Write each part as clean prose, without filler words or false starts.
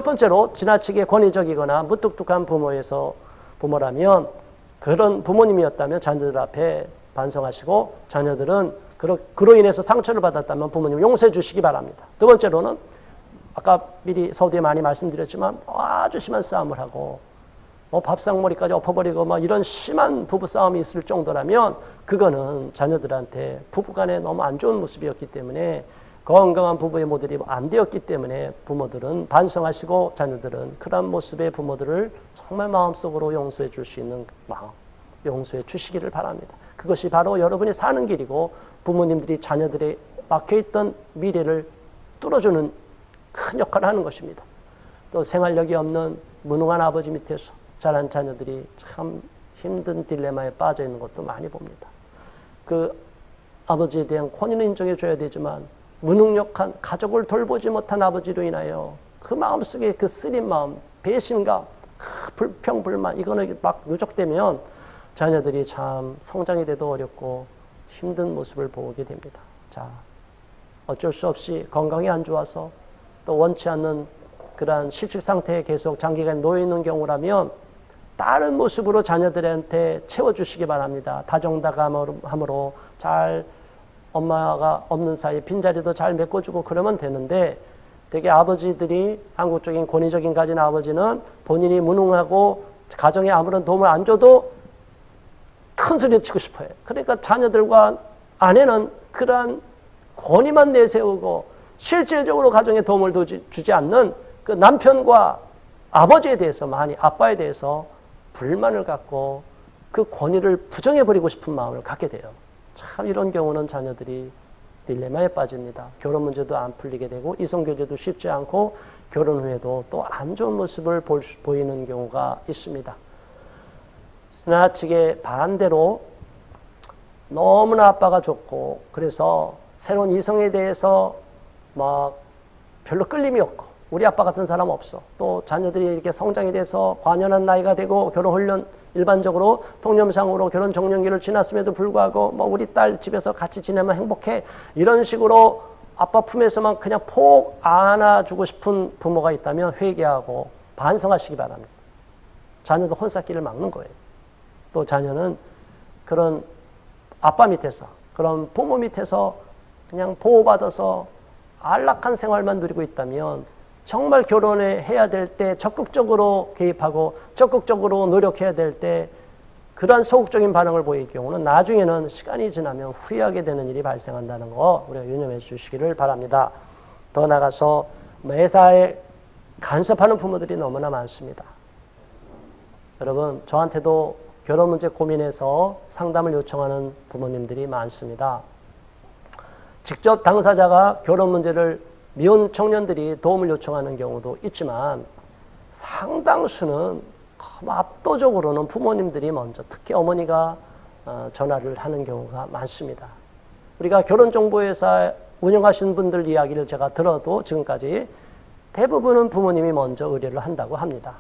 번째로 지나치게 권위적이거나 무뚝뚝한 부모라면 그런 부모님이었다면 자녀들 앞에 반성하시고 자녀들은 그로 인해서 상처를 받았다면 부모님 용서해 주시기 바랍니다. 두 번째로는 아까 미리 서두에 많이 말씀드렸지만 아주 심한 싸움을 하고 밥상머리까지 엎어버리고 이런 심한 부부싸움이 있을 정도라면 그거는 자녀들한테 부부간에 너무 안 좋은 모습이었기 때문에 건강한 부부의 모델이 안 되었기 때문에 부모들은 반성하시고 자녀들은 그런 모습의 부모들을 정말 마음속으로 용서해 줄 수 있는 마음, 용서해 주시기를 바랍니다. 그것이 바로 여러분이 사는 길이고 부모님들이 자녀들의 막혀있던 미래를 뚫어주는 큰 역할을 하는 것입니다. 또 생활력이 없는 무능한 아버지 밑에서 자란 자녀들이 참 힘든 딜레마에 빠져 있는 것도 많이 봅니다. 그 아버지에 대한 권위는 인정해 줘야 되지만 무능력한 가족을 돌보지 못한 아버지로 인하여 그 마음속에 그 쓰린 마음, 배신감, 불평, 불만 이거는 막 누적되면 자녀들이 참 성장이 돼도 어렵고 힘든 모습을 보게 됩니다. 자, 어쩔 수 없이 건강이 안 좋아서 또 원치 않는 그러한 실직 상태에 계속 장기간 놓여 있는 경우라면 다른 모습으로 자녀들한테 채워주시기 바랍니다. 다정다감함으로 잘 엄마가 없는 사이에 빈자리도 잘 메꿔주고 그러면 되는데 되게 아버지들이 한국적인 권위적인 가진 아버지는 본인이 무능하고 가정에 아무런 도움을 안 줘도 큰 소리 치고 싶어요. 그러니까 자녀들과 아내는 그러한 권위만 내세우고 실질적으로 가정에 도움을 주지 않는 그 남편과 아버지에 대해서 많이 아빠에 대해서 불만을 갖고 그 권위를 부정해버리고 싶은 마음을 갖게 돼요. 참 이런 경우는 자녀들이 딜레마에 빠집니다. 결혼 문제도 안 풀리게 되고 이성교제도 쉽지 않고 결혼 후에도 또 안 좋은 모습을 보이는 경우가 있습니다. 지나치게 반대로 너무나 아빠가 좋고 그래서 새로운 이성에 대해서 막 별로 끌림이 없고 우리 아빠 같은 사람 없어. 또 자녀들이 이렇게 성장이 돼서 관연한 나이가 되고 결혼훈련 일반적으로 통념상으로 결혼 정년기를 지났음에도 불구하고 우리 딸 집에서 같이 지내면 행복해. 이런 식으로 아빠 품에서만 그냥 폭 안아주고 싶은 부모가 있다면 회개하고 반성하시기 바랍니다. 자녀도 혼사길을 막는 거예요. 또 자녀는 그런 아빠 밑에서 그런 부모 밑에서 그냥 보호받아서 안락한 생활만 누리고 있다면 정말 결혼을 해야 될 때 적극적으로 개입하고 적극적으로 노력해야 될 때 그러한 소극적인 반응을 보일 경우는 나중에는 시간이 지나면 후회하게 되는 일이 발생한다는 거 우리가 유념해 주시기를 바랍니다. 더 나아가서 매사에 간섭하는 부모들이 너무나 많습니다. 여러분 저한테도 결혼 문제 고민해서 상담을 요청하는 부모님들이 많습니다. 직접 당사자가 결혼 문제를 미혼 청년들이 도움을 요청하는 경우도 있지만 상당수는 압도적으로는 부모님들이 먼저 특히 어머니가 전화를 하는 경우가 많습니다. 우리가 결혼정보회사 운영하시는 분들 이야기를 제가 들어도 지금까지 대부분은 부모님이 먼저 의뢰를 한다고 합니다.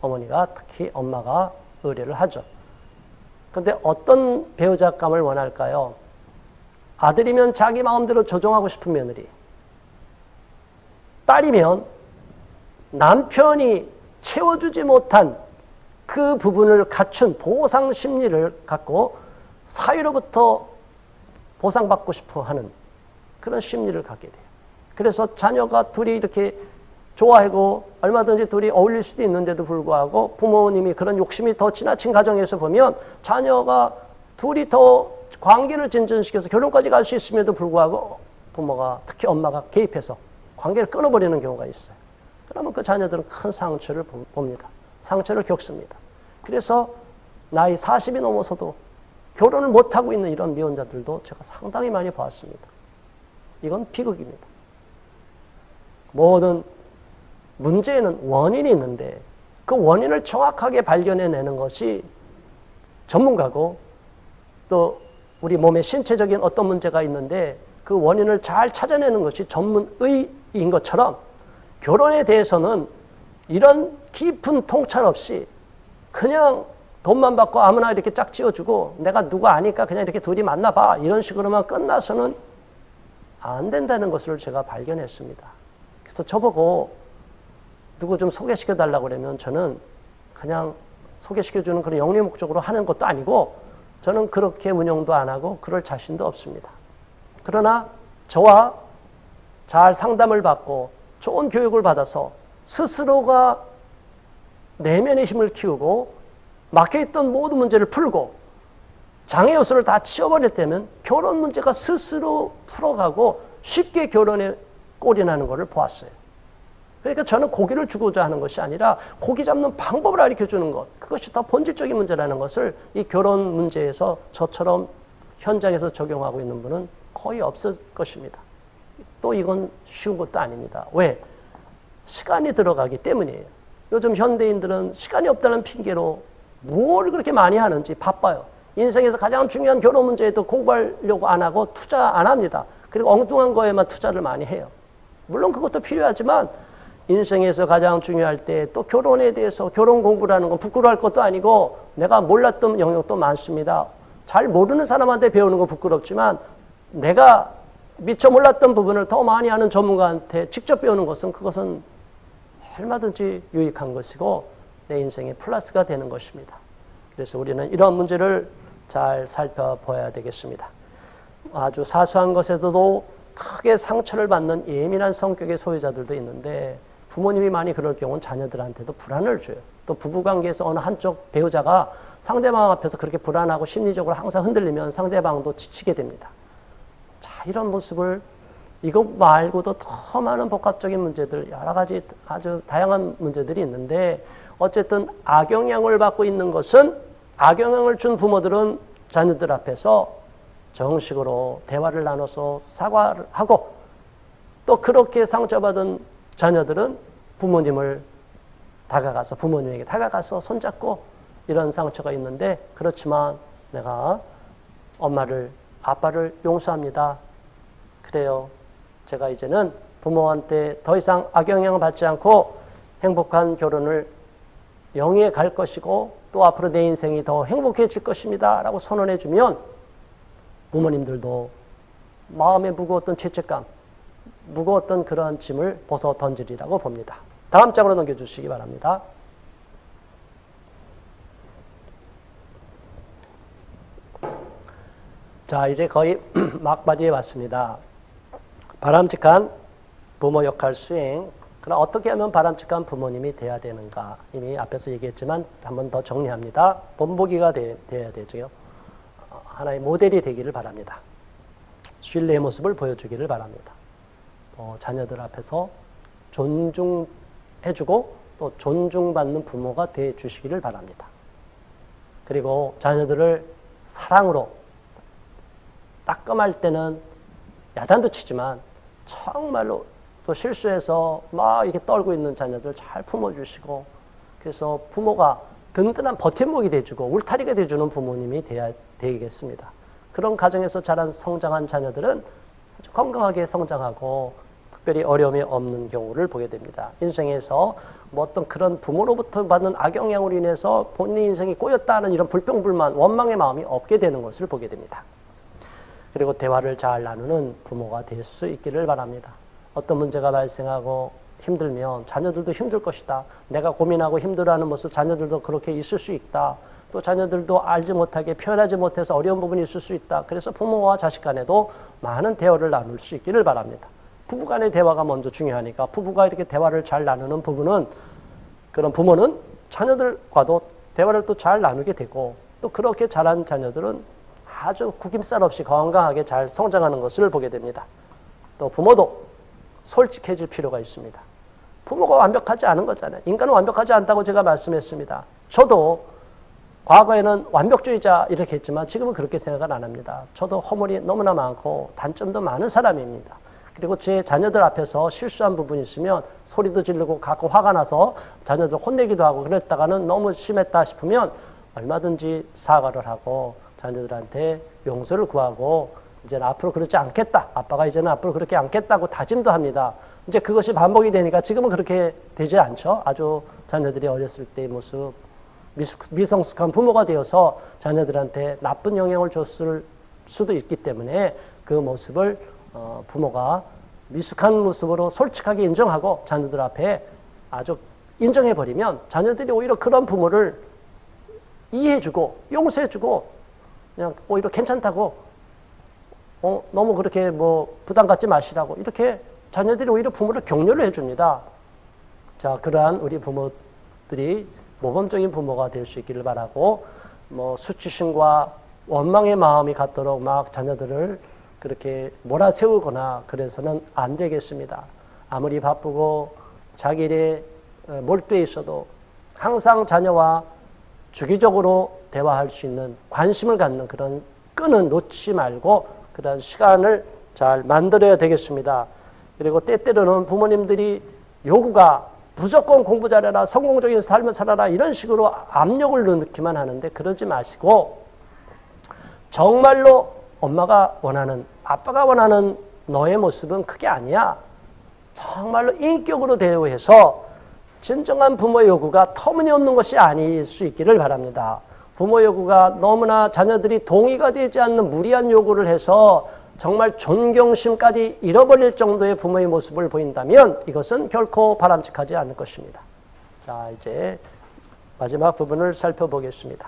어머니가 특히 엄마가 의뢰를 하죠. 그런데 어떤 배우자감을 원할까요? 아들이면 자기 마음대로 조종하고 싶은 며느리, 딸이면 남편이 채워주지 못한 그 부분을 갖춘 보상 심리를 갖고 사위로부터 보상받고 싶어 하는 그런 심리를 갖게 돼요. 그래서 자녀가 둘이 이렇게 좋아하고 얼마든지 둘이 어울릴 수도 있는데도 불구하고 부모님이 그런 욕심이 더 지나친 가정에서 보면 자녀가 둘이 더 관계를 진전시켜서 결혼까지 갈 수 있음에도 불구하고 부모가 특히 엄마가 개입해서 관계를 끊어버리는 경우가 있어요. 그러면 그 자녀들은 큰 상처를 봅니다. 상처를 겪습니다. 그래서 나이 40이 넘어서도 결혼을 못하고 있는 이런 미혼자들도 제가 상당히 많이 봤습니다. 이건 비극입니다. 모든 문제에는 원인이 있는데 그 원인을 정확하게 발견해내는 것이 전문가고 또 우리 몸에 신체적인 어떤 문제가 있는데 그 원인을 잘 찾아내는 것이 전문의인 것처럼 결혼에 대해서는 이런 깊은 통찰 없이 그냥 돈만 받고 아무나 이렇게 짝 지어주고 내가 누구 아니까 그냥 이렇게 둘이 만나봐 이런 식으로만 끝나서는 안 된다는 것을 제가 발견했습니다. 그래서 저보고 누구 좀 소개시켜 달라고 그러면 저는 그냥 소개시켜주는 그런 영리 목적으로 하는 것도 아니고 저는 그렇게 운영도 안 하고 그럴 자신도 없습니다. 그러나 저와 잘 상담을 받고 좋은 교육을 받아서 스스로가 내면의 힘을 키우고 막혀있던 모든 문제를 풀고 장애 요소를 다 치워버릴 때면 결혼 문제가 스스로 풀어가고 쉽게 결혼에 꼴이 나는 것을 보았어요. 그러니까 저는 고기를 주고자 하는 것이 아니라 고기 잡는 방법을 가르쳐주는 것, 그것이 더 본질적인 문제라는 것을 이 결혼 문제에서 저처럼 현장에서 적용하고 있는 분은 거의 없을 것입니다. 또 이건 쉬운 것도 아닙니다. 왜? 시간이 들어가기 때문이에요. 요즘 현대인들은 시간이 없다는 핑계로 뭘 그렇게 많이 하는지 바빠요. 인생에서 가장 중요한 결혼 문제에도 공부하려고 안 하고 투자 안 합니다. 그리고 엉뚱한 거에만 투자를 많이 해요. 물론 그것도 필요하지만 인생에서 가장 중요할 때 또 결혼에 대해서 결혼 공부를 하는 건 부끄러워할 것도 아니고 내가 몰랐던 영역도 많습니다. 잘 모르는 사람한테 배우는 건 부끄럽지만 내가 미처 몰랐던 부분을 더 많이 아는 전문가한테 직접 배우는 것은 그것은 얼마든지 유익한 것이고 내 인생에 플러스가 되는 것입니다. 그래서 우리는 이런 문제를 잘 살펴봐야 되겠습니다. 아주 사소한 것에도 크게 상처를 받는 예민한 성격의 소유자들도 있는데 부모님이 많이 그럴 경우는 자녀들한테도 불안을 줘요. 또 부부관계에서 어느 한쪽 배우자가 상대방 앞에서 그렇게 불안하고 심리적으로 항상 흔들리면 상대방도 지치게 됩니다. 자, 이런 모습을 이것 말고도 더 많은 복합적인 문제들, 여러 가지 아주 다양한 문제들이 있는데 어쨌든 악영향을 받고 있는 것은 악영향을 준 부모들은 자녀들 앞에서 정식으로 대화를 나눠서 사과를 하고 또 그렇게 상처받은 자녀들은 부모님에게 다가가서 손잡고 이런 상처가 있는데 그렇지만 내가 엄마를 아빠를 용서합니다. 그래요. 제가 이제는 부모한테 더 이상 악영향을 받지 않고 행복한 결혼을 영위해 갈 것이고 또 앞으로 내 인생이 더 행복해질 것입니다. 라고 선언해 주면 부모님들도 마음에 무거웠던 죄책감, 무거웠던 그러한 짐을 벗어 던지리라고 봅니다. 다음 장으로 넘겨주시기 바랍니다. 자, 이제 거의 막바지에 왔습니다. 바람직한 부모 역할 수행. 그럼 어떻게 하면 바람직한 부모님이 돼야 되는가? 이미 앞에서 얘기했지만 한 번 더 정리합니다. 본보기가 돼야 되죠. 하나의 모델이 되기를 바랍니다. 신뢰의 모습을 보여주기를 바랍니다. 자녀들 앞에서 존중해주고 또 존중받는 부모가 돼 주시기를 바랍니다. 그리고 자녀들을 사랑으로 따끔할 때는 야단도 치지만 정말로 또 실수해서 막 이렇게 떨고 있는 자녀들 잘 품어주시고 그래서 부모가 든든한 버팀목이 돼주고 울타리가 돼주는 부모님이 되겠습니다. 그런 가정에서 자란 성장한 자녀들은 아주 건강하게 성장하고 특별히 어려움이 없는 경우를 보게 됩니다. 인생에서 뭐 어떤 그런 부모로부터 받는 악영향으로 인해서 본인의 인생이 꼬였다는 이런 불평불만, 원망의 마음이 없게 되는 것을 보게 됩니다. 그리고 대화를 잘 나누는 부모가 될 수 있기를 바랍니다. 어떤 문제가 발생하고 힘들면 자녀들도 힘들 것이다. 내가 고민하고 힘들어하는 모습 자녀들도 그렇게 있을 수 있다. 또 자녀들도 알지 못하게 표현하지 못해서 어려운 부분이 있을 수 있다. 그래서 부모와 자식 간에도 많은 대화를 나눌 수 있기를 바랍니다. 부부 간의 대화가 먼저 중요하니까 부부가 이렇게 대화를 잘 나누는 부분은 그런 부모는 자녀들과도 대화를 또 잘 나누게 되고 또 그렇게 자란 자녀들은 아주 구김살 없이 건강하게 잘 성장하는 것을 보게 됩니다. 또 부모도 솔직해질 필요가 있습니다. 부모가 완벽하지 않은 거잖아요. 인간은 완벽하지 않다고 제가 말씀했습니다. 저도 과거에는 완벽주의자 이렇게 했지만 지금은 그렇게 생각을 안 합니다. 저도 허물이 너무나 많고 단점도 많은 사람입니다. 그리고 제 자녀들 앞에서 실수한 부분이 있으면 소리도 지르고 가끔 화가 나서 자녀들 혼내기도 하고 그랬다가는 너무 심했다 싶으면 얼마든지 사과를 하고 자녀들한테 용서를 구하고 이제는 앞으로 그렇지 않겠다. 아빠가 이제는 앞으로 그렇게 않겠다고 다짐도 합니다. 이제 그것이 반복이 되니까 지금은 그렇게 되지 않죠. 아주 자녀들이 어렸을 때의 모습, 미성숙한 부모가 되어서 자녀들한테 나쁜 영향을 줬을 수도 있기 때문에 그 모습을 부모가 미숙한 모습으로 솔직하게 인정하고 자녀들 앞에 아주 인정해버리면 자녀들이 오히려 그런 부모를 이해해주고 용서해주고 그냥 오히려 괜찮다고 너무 그렇게 뭐 부담 갖지 마시라고 이렇게 자녀들이 오히려 부모를 격려를 해줍니다. 자, 그러한 우리 부모들이 모범적인 부모가 될 수 있기를 바라고 뭐 수치심과 원망의 마음이 갖도록 막 자녀들을 그렇게 몰아세우거나 그래서는 안 되겠습니다. 아무리 바쁘고 자기 일에 몰두해 있어도 항상 자녀와 주기적으로 대화할 수 있는 관심을 갖는 그런 끈은 놓지 말고 그런 시간을 잘 만들어야 되겠습니다. 그리고 때때로는 부모님들이 요구가 무조건 공부 잘해라, 성공적인 삶을 살아라 이런 식으로 압력을 넣기만 하는데 그러지 마시고 정말로 엄마가 원하는, 아빠가 원하는 너의 모습은 그게 아니야. 정말로 인격으로 대우해서 진정한 부모의 요구가 터무니없는 것이 아닐 수 있기를 바랍니다. 부모 요구가 너무나 자녀들이 동의가 되지 않는 무리한 요구를 해서 정말 존경심까지 잃어버릴 정도의 부모의 모습을 보인다면 이것은 결코 바람직하지 않을 것입니다. 자, 이제 마지막 부분을 살펴보겠습니다.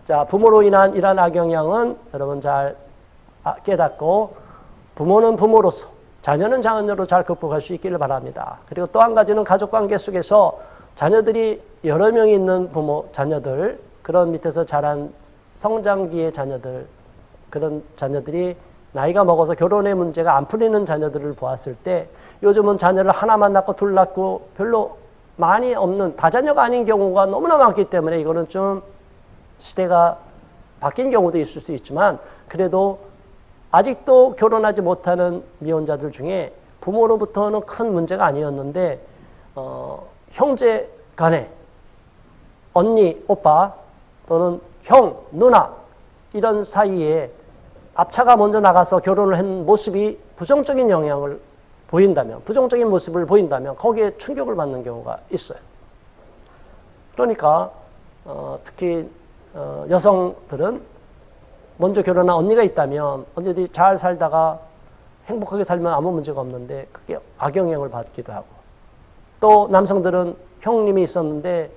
자, 부모로 인한 이러한 악영향은 여러분 잘 깨닫고 부모는 부모로서 자녀는 자녀로 잘 극복할 수 있기를 바랍니다. 그리고 또 한 가지는 가족관계 속에서 자녀들이 여러 명이 있는 부모, 자녀들, 그런 밑에서 자란 성장기의 자녀들, 그런 자녀들이 나이가 먹어서 결혼의 문제가 안 풀리는 자녀들을 보았을 때 요즘은 자녀를 하나만 낳고 둘 낳고 별로 많이 없는 다자녀가 아닌 경우가 너무나 많기 때문에 이거는 좀 시대가 바뀐 경우도 있을 수 있지만 그래도 아직도 결혼하지 못하는 미혼자들 중에 부모로부터는 큰 문제가 아니었는데 형제 간에 언니, 오빠 또는 형, 누나 이런 사이에 앞차가 먼저 나가서 결혼을 한 모습이 부정적인 영향을 보인다면, 부정적인 모습을 보인다면 거기에 충격을 받는 경우가 있어요. 그러니까 특히 여성들은 먼저 결혼한 언니가 있다면 언니들이 잘 살다가 행복하게 살면 아무 문제가 없는데 그게 악영향을 받기도 하고, 또 남성들은 형님이 있었는데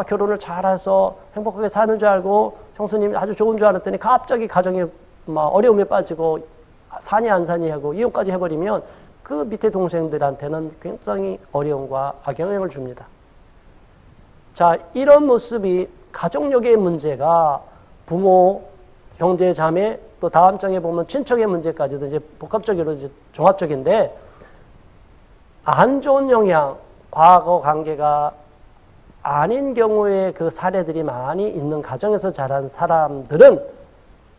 결혼을 잘해서 행복하게 사는 줄 알고 형수님이 아주 좋은 줄 알았더니 갑자기 가정에 막 어려움에 빠지고 사니 안 사니 하고 이혼까지 해버리면 그 밑에 동생들한테는 굉장히 어려움과 악영향을 줍니다. 자, 이런 모습이 가족력의 문제가 부모, 형제, 자매, 또 다음 장에 보면 친척의 문제까지도 이제 복합적으로 이제 종합적인데 안 좋은 영향, 과거 관계가 아닌 경우에 그 사례들이 많이 있는 가정에서 자란 사람들은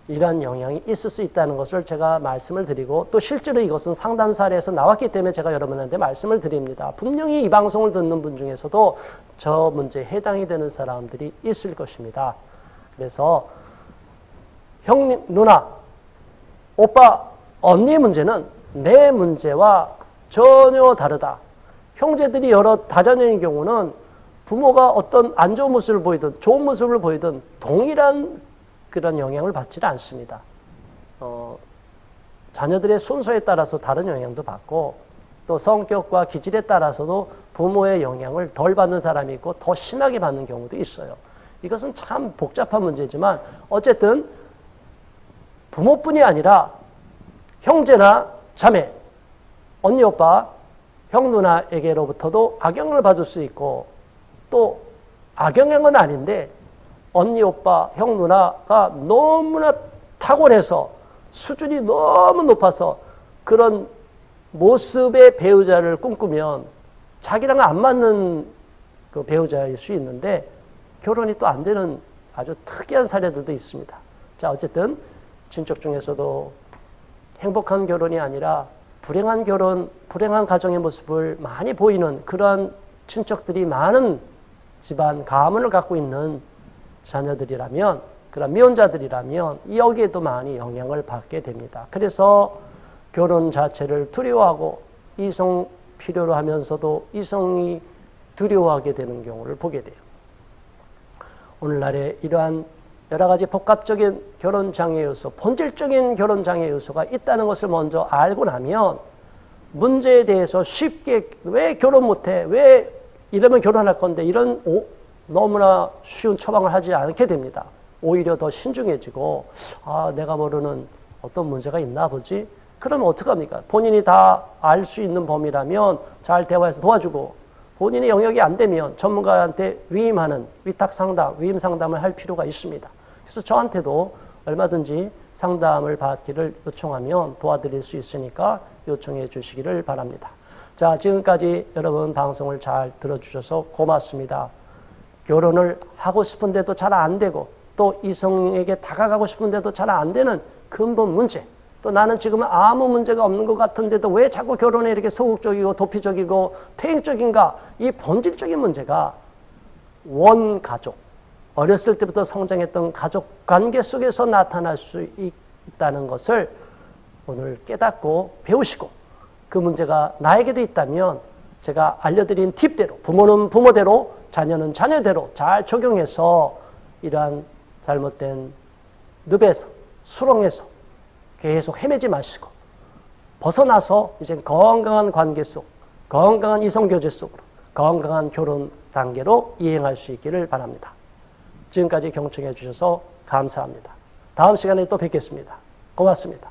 이러한 영향이 있을 수 있다는 것을 제가 말씀을 드리고 또 실제로 이것은 상담 사례에서 나왔기 때문에 제가 여러분한테 말씀을 드립니다. 분명히 이 방송을 듣는 분 중에서도 저 문제에 해당이 되는 사람들이 있을 것입니다. 그래서 형님, 누나, 오빠, 언니의 문제는 내 문제와 전혀 다르다. 형제들이 여러 다자녀인 경우는 부모가 어떤 안 좋은 모습을 보이든 좋은 모습을 보이든 동일한 그런 영향을 받지는 않습니다. 자녀들의 순서에 따라서 다른 영향도 받고 또 성격과 기질에 따라서도 부모의 영향을 덜 받는 사람이 있고 더 심하게 받는 경우도 있어요. 이것은 참 복잡한 문제지만 어쨌든 부모뿐이 아니라 형제나 자매, 언니, 오빠, 형, 누나에게로부터도 악영향을 받을 수 있고 또 악영향은 아닌데 언니, 오빠, 형, 누나가 너무나 탁월해서 수준이 너무 높아서 그런 모습의 배우자를 꿈꾸면 자기랑 안 맞는 그 배우자일 수 있는데 결혼이 또 안 되는 아주 특이한 사례들도 있습니다. 자, 어쨌든 친척 중에서도 행복한 결혼이 아니라 불행한 결혼, 불행한 가정의 모습을 많이 보이는 그러한 친척들이 많은 집안 가문을 갖고 있는 자녀들이라면, 그런 미혼자들이라면 여기에도 많이 영향을 받게 됩니다. 그래서 결혼 자체를 두려워하고 이성 필요로 하면서도 이성이 두려워하게 되는 경우를 보게 돼요. 오늘날에 이러한 여러 가지 복합적인 결혼 장애 요소, 본질적인 결혼 장애 요소가 있다는 것을 먼저 알고 나면 문제에 대해서 쉽게 왜 결혼 못해? 왜 이러면 결혼할 건데 이런 너무나 쉬운 처방을 하지 않게 됩니다. 오히려 더 신중해지고 내가 모르는 어떤 문제가 있나 보지? 그러면 어떡합니까? 본인이 다 알 수 있는 범위라면 잘 대화해서 도와주고 본인의 영역이 안 되면 전문가한테 위임하는 위탁 상담, 위임 상담을 할 필요가 있습니다. 그래서 저한테도 얼마든지 상담을 받기를 요청하면 도와드릴 수 있으니까 요청해 주시기를 바랍니다. 자, 지금까지 여러분 방송을 잘 들어주셔서 고맙습니다. 결혼을 하고 싶은데도 잘 안 되고 또 이성에게 다가가고 싶은데도 잘 안 되는 근본 문제, 또 나는 지금은 아무 문제가 없는 것 같은데도 왜 자꾸 결혼에 이렇게 소극적이고 도피적이고 퇴행적인가? 이 본질적인 문제가 원가족, 어렸을 때부터 성장했던 가족 관계 속에서 나타날 수 있다는 것을 오늘 깨닫고 배우시고 그 문제가 나에게도 있다면 제가 알려드린 팁대로 부모는 부모대로 자녀는 자녀대로 잘 적용해서 이러한 잘못된 늪에서 수렁에서 계속 헤매지 마시고 벗어나서 이제 건강한 관계 속, 건강한 이성교제 속으로 건강한 결혼 단계로 이행할 수 있기를 바랍니다. 지금까지 경청해 주셔서 감사합니다. 다음 시간에 또 뵙겠습니다. 고맙습니다.